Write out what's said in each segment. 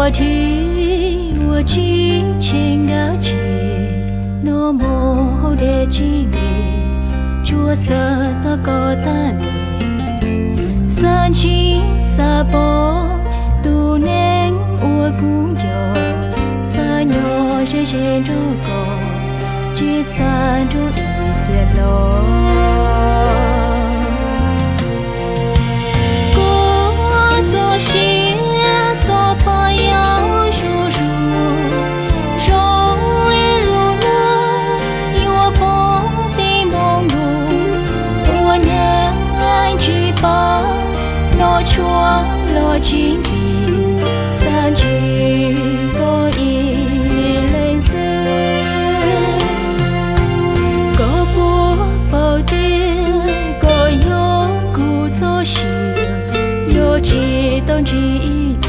过去我激情的记，那幕后的经历，着色色个单里，三七三八都能我姑娘，三鸟人人这个，只三着一别了。chúa lo chính gì san chỉ có ý lên xưa có bố bao tiền có gió cụ gió chiều gió chỉ tông chỉ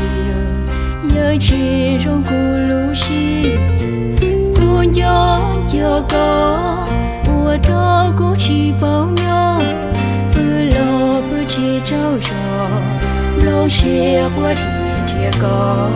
điều gió chỉ trong cụ lũ xì cụ gió gió có ua đó cụ chỉ bao nhiêu bữa lo bữa chỉ trâu rò lâu xưa qua thì chia có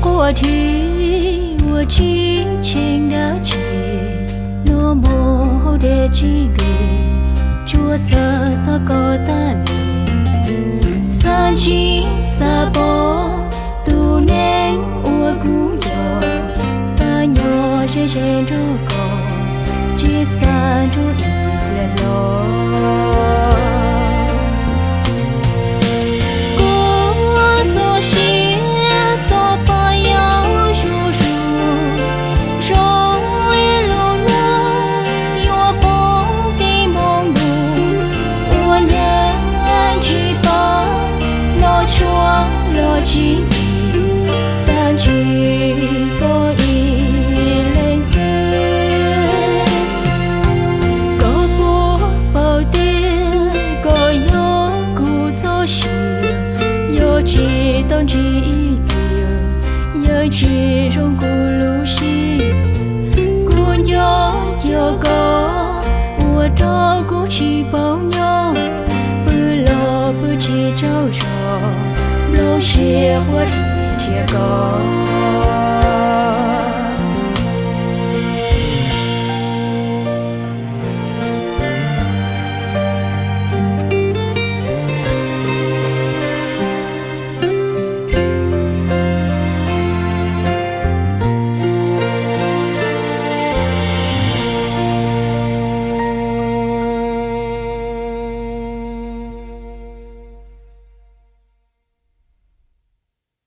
过去我激情的记，那幕后的经历，着色色个单里，三七三八都能我姑娘，三鸟人人这个，只三着一别了。chính gì san chỉ có ý lên xưa có bố bao tiền có gió cụ gió chiều gió chỉ tông chỉ điều gió chỉ trong cụ lũ xì cụ gió gió có ua đó cụ chỉ bao nhiêu bữa lo bữa chỉ trâu rò lâu xưa qua thì chia có